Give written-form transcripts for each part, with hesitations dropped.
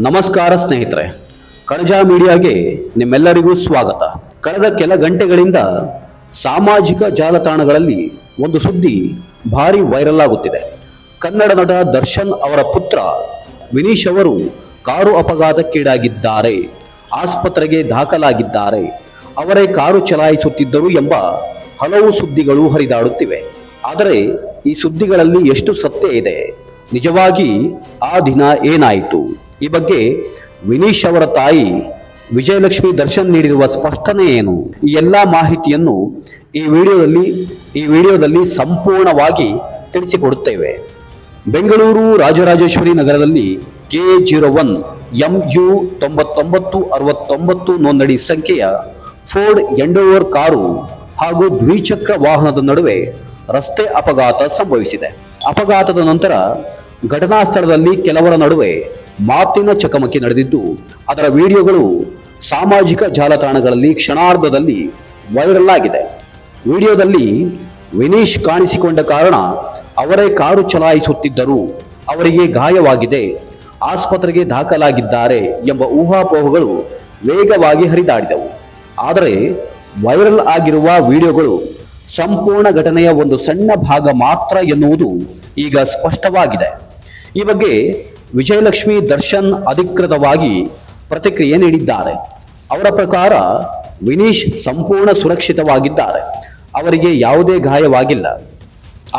ನಮಸ್ಕಾರ ಸ್ನೇಹಿತರೆ, ಕಣಜ ಮೀಡಿಯಾಗೆ ನಿಮ್ಮೆಲ್ಲರಿಗೂ ಸ್ವಾಗತ. ಕಳೆದ ಕೆಲ ಗಂಟೆಗಳಿಂದ ಸಾಮಾಜಿಕ ಜಾಲತಾಣಗಳಲ್ಲಿ ಒಂದು ಸುದ್ದಿ ಭಾರಿ ವೈರಲ್ ಆಗುತ್ತಿದೆ. ಕನ್ನಡ ನಟ ದರ್ಶನ್ ಅವರ ಪುತ್ರ ವಿನೀಶ್ ಅವರು ಕಾರು ಅಪಘಾತಕ್ಕೀಡಾಗಿದ್ದಾರೆ, ಆಸ್ಪತ್ರೆಗೆ ದಾಖಲಾಗಿದ್ದಾರೆ, ಅವರೇ ಕಾರು ಚಲಾಯಿಸುತ್ತಿದ್ದರು ಎಂಬ ಹಲವು ಸುದ್ದಿಗಳು ಹರಿದಾಡುತ್ತಿವೆ. ಆದರೆ ಈ ಸುದ್ದಿಗಳಲ್ಲಿ ಎಷ್ಟು ಸತ್ಯ ಇದೆ, ನಿಜವಾಗಿ ಆ ದಿನ ಏನಾಯಿತು, ಈ ಬಗ್ಗೆ ವಿನೀಶ್ ಅವರ ತಾಯಿ ವಿಜಯಲಕ್ಷ್ಮಿ ದರ್ಶನ್ ನೀಡಿರುವ ಸ್ಪಷ್ಟನೆ ಏನು, ಈ ಎಲ್ಲ ಮಾಹಿತಿಯನ್ನು ಈ ವಿಡಿಯೋದಲ್ಲಿ ಸಂಪೂರ್ಣವಾಗಿ ತಿಳಿಸಿಕೊಡುತ್ತೇವೆ. ಬೆಂಗಳೂರು ರಾಜರಾಜೇಶ್ವರಿ ನಗರದಲ್ಲಿ KA01 MU 9969 ನೋಂದಣಿ ಸಂಖ್ಯೆಯ ಫೋರ್ಡ್ ಎಂಡೋವರ್ ಕಾರು ಹಾಗೂ ದ್ವಿಚಕ್ರ ವಾಹನದ ನಡುವೆ ರಸ್ತೆ ಅಪಘಾತ ಸಂಭವಿಸಿದೆ. ಅಪಘಾತದ ನಂತರ ಘಟನಾ ಸ್ಥಳದಲ್ಲಿ ಕೆಲವರ ನಡುವೆ ಮಾತಿನ ಚಕಮಕಿ ನಡೆದಿದ್ದು, ಅದರ ವಿಡಿಯೋಗಳು ಸಾಮಾಜಿಕ ಜಾಲತಾಣಗಳಲ್ಲಿ ಕ್ಷಣಾರ್ಧದಲ್ಲಿ ವೈರಲ್ ಆಗಿದೆ. ವಿಡಿಯೋದಲ್ಲಿ ವಿನೀಶ್ ಕಾಣಿಸಿಕೊಂಡ ಕಾರಣ ಅವರೇ ಕಾರು ಚಲಾಯಿಸುತ್ತಿದ್ದರು, ಅವರಿಗೆ ಗಾಯವಾಗಿದೆ, ಆಸ್ಪತ್ರೆಗೆ ದಾಖಲಾಗಿದ್ದಾರೆ ಎಂಬ ಊಹಾಪೋಹಗಳು ವೇಗವಾಗಿ ಹರಿದಾಡಿದವು. ಆದರೆ ವೈರಲ್ ಆಗಿರುವ ವಿಡಿಯೋಗಳು ಸಂಪೂರ್ಣ ಘಟನೆಯ ಒಂದು ಸಣ್ಣ ಭಾಗ ಮಾತ್ರ ಎನ್ನುವುದು ಈಗ ಸ್ಪಷ್ಟವಾಗಿದೆ. ಈ ಬಗ್ಗೆ ವಿಜಯಲಕ್ಷ್ಮಿ ದರ್ಶನ್ ಅಧಿಕೃತವಾಗಿ ಪ್ರತಿಕ್ರಿಯೆ ನೀಡಿದ್ದಾರೆ. ಅವರ ಪ್ರಕಾರ ವಿನೀಶ್ ಸಂಪೂರ್ಣ ಸುರಕ್ಷಿತವಾಗಿದ್ದಾರೆ, ಅವರಿಗೆ ಯಾವುದೇ ಗಾಯವಾಗಿಲ್ಲ,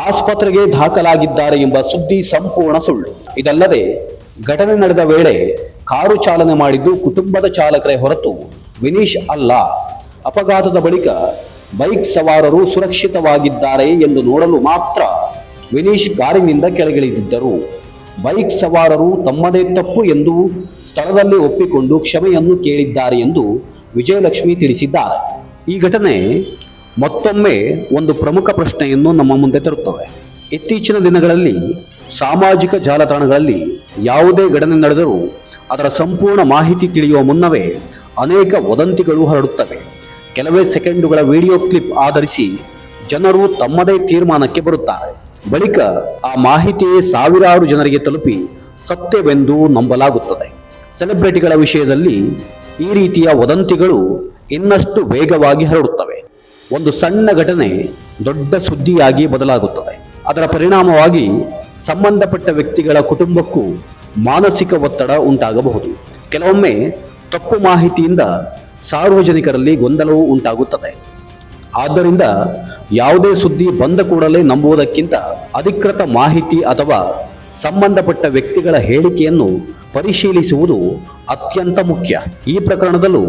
ಆಸ್ಪತ್ರೆಗೆ ದಾಖಲಾಗಿದ್ದಾರೆ ಎಂಬ ಸುದ್ದಿ ಸಂಪೂರ್ಣ ಸುಳ್ಳು. ಇದಲ್ಲದೆ ಘಟನೆ ನಡೆದ ವೇಳೆ ಕಾರು ಚಾಲನೆ ಮಾಡಿದ್ದು ಕುಟುಂಬದ ಚಾಲಕರೇ ಹೊರತು ವಿನೀಶ್ ಅಲ್ಲ. ಅಪಘಾತದ ಬಳಿಕ ಬೈಕ್ ಸವಾರರು ಸುರಕ್ಷಿತವಾಗಿದ್ದಾರೆ ಎಂದು ನೋಡಲು ಮಾತ್ರ ವಿನೀಶ್ ಕಾರಿನಿಂದ ಕೆಳಗಿಳಿದಿದ್ದರು. ಬೈಕ್ ಸವಾರರು ತಮ್ಮದೇ ತಪ್ಪು ಎಂದು ಸ್ಥಳದಲ್ಲಿ ಒಪ್ಪಿಕೊಂಡು ಕ್ಷಮೆಯನ್ನು ಕೇಳಿದ್ದಾರೆ ಎಂದು ವಿಜಯಲಕ್ಷ್ಮಿ ತಿಳಿಸಿದ್ದಾರೆ. ಈ ಘಟನೆ ಮತ್ತೊಮ್ಮೆ ಒಂದು ಪ್ರಮುಖ ಪ್ರಶ್ನೆಯನ್ನು ನಮ್ಮ ಮುಂದೆ ತರುತ್ತವೆ. ಇತ್ತೀಚಿನ ದಿನಗಳಲ್ಲಿ ಸಾಮಾಜಿಕ ಜಾಲತಾಣಗಳಲ್ಲಿ ಯಾವುದೇ ಘಟನೆ ನಡೆದರೂ ಅದರ ಸಂಪೂರ್ಣ ಮಾಹಿತಿ ತಿಳಿಯುವ ಮುನ್ನವೇ ಅನೇಕ ವದಂತಿಗಳು ಹರಡುತ್ತವೆ. ಕೆಲವೇ ಸೆಕೆಂಡುಗಳ ವಿಡಿಯೋ ಕ್ಲಿಪ್ ಆಧರಿಸಿ ಜನರು ತಮ್ಮದೇ ತೀರ್ಮಾನಕ್ಕೆ ಬರುತ್ತಾರೆ. ಬಳಿಕ ಆ ಮಾಹಿತಿಯೇ ಸಾವಿರಾರು ಜನರಿಗೆ ತಲುಪಿ ಸತ್ಯವೆಂದು ನಂಬಲಾಗುತ್ತದೆ. ಸೆಲೆಬ್ರಿಟಿಗಳ ವಿಷಯದಲ್ಲಿ ಈ ರೀತಿಯ ವದಂತಿಗಳು ಇನ್ನಷ್ಟು ವೇಗವಾಗಿ ಹರಡುತ್ತವೆ. ಒಂದು ಸಣ್ಣ ಘಟನೆ ದೊಡ್ಡ ಸುದ್ದಿಯಾಗಿ ಬದಲಾಗುತ್ತದೆ. ಅದರ ಪರಿಣಾಮವಾಗಿ ಸಂಬಂಧಪಟ್ಟ ವ್ಯಕ್ತಿಗಳ ಕುಟುಂಬಕ್ಕೂ ಮಾನಸಿಕ ಒತ್ತಡ ಉಂಟಾಗಬಹುದು. ಕೆಲವೊಮ್ಮೆ ತಪ್ಪು ಮಾಹಿತಿಯಿಂದ ಸಾರ್ವಜನಿಕರಲ್ಲಿ ಗೊಂದಲವೂ ಉಂಟಾಗುತ್ತದೆ. ಆದ್ದರಿಂದ ಯಾವುದೇ ಸುದ್ದಿ ಬಂದ ಕೂಡಲೇ ನಂಬುವುದಕ್ಕಿಂತ ಅಧಿಕೃತ ಮಾಹಿತಿ ಅಥವಾ ಸಂಬಂಧಪಟ್ಟ ವ್ಯಕ್ತಿಗಳ ಹೇಳಿಕೆಯನ್ನು ಪರಿಶೀಲಿಸುವುದು ಅತ್ಯಂತ ಮುಖ್ಯ. ಈ ಪ್ರಕರಣದಲ್ಲೂ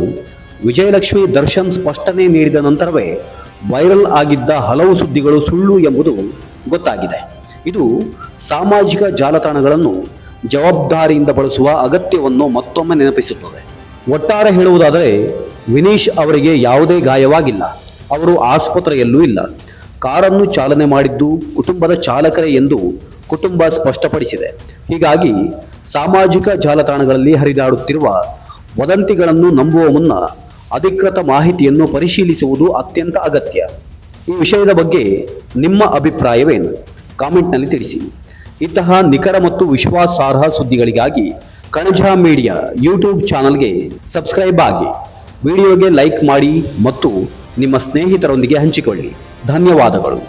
ವಿಜಯಲಕ್ಷ್ಮಿ ದರ್ಶನ್ ಸ್ಪಷ್ಟನೆ ನೀಡಿದ ನಂತರವೇ ವೈರಲ್ ಆಗಿದ್ದ ಹಲವು ಸುದ್ದಿಗಳು ಸುಳ್ಳು ಎಂಬುದು ಗೊತ್ತಾಗಿದೆ. ಇದು ಸಾಮಾಜಿಕ ಜಾಲತಾಣಗಳನ್ನು ಜವಾಬ್ದಾರಿಯಿಂದ ಬಳಸುವ ಅಗತ್ಯವನ್ನು ಮತ್ತೊಮ್ಮೆ ನೆನಪಿಸುತ್ತದೆ. ಒಟ್ಟಾರೆ ಹೇಳುವುದಾದರೆ ವಿನೀಶ್ ಅವರಿಗೆ ಯಾವುದೇ ಗಾಯವಾಗಿಲ್ಲ, ಅವರು ಆಸ್ಪತ್ರೆಯಲ್ಲೂ ಇಲ್ಲ, ಕಾರನ್ನು ಚಾಲನೆ ಮಾಡಿದ್ದು ಕುಟುಂಬದ ಚಾಲಕರೇ ಎಂದು ಕುಟುಂಬ ಸ್ಪಷ್ಟಪಡಿಸಿದೆ. ಹೀಗಾಗಿ ಸಾಮಾಜಿಕ ಜಾಲತಾಣಗಳಲ್ಲಿ ಹರಿದಾಡುತ್ತಿರುವ ವದಂತಿಗಳನ್ನು ನಂಬುವ ಮುನ್ನ ಅಧಿಕೃತ ಮಾಹಿತಿಯನ್ನು ಪರಿಶೀಲಿಸುವುದು ಅತ್ಯಂತ ಅಗತ್ಯ. ಈ ವಿಷಯದ ಬಗ್ಗೆ ನಿಮ್ಮ ಅಭಿಪ್ರಾಯವೇನು? ಕಾಮೆಂಟ್ನಲ್ಲಿ ತಿಳಿಸಿ. ಇಂತಹ ನಿಖರ ಮತ್ತು ವಿಶ್ವಾಸಾರ್ಹ ಸುದ್ದಿಗಳಿಗಾಗಿ ಕಣಜ ಮೀಡಿಯಾ ಯೂಟ್ಯೂಬ್ ಚಾನಲ್ಗೆ ಸಬ್ಸ್ಕ್ರೈಬ್ ಆಗಿ, ವಿಡಿಯೋಗೆ ಲೈಕ್ ಮಾಡಿ ಮತ್ತು ನಿಮ್ಮ ಸ್ನೇಹಿತರೊಂದಿಗೆ ಹಂಚಿಕೊಳ್ಳಿ. ಧನ್ಯವಾದಗಳು.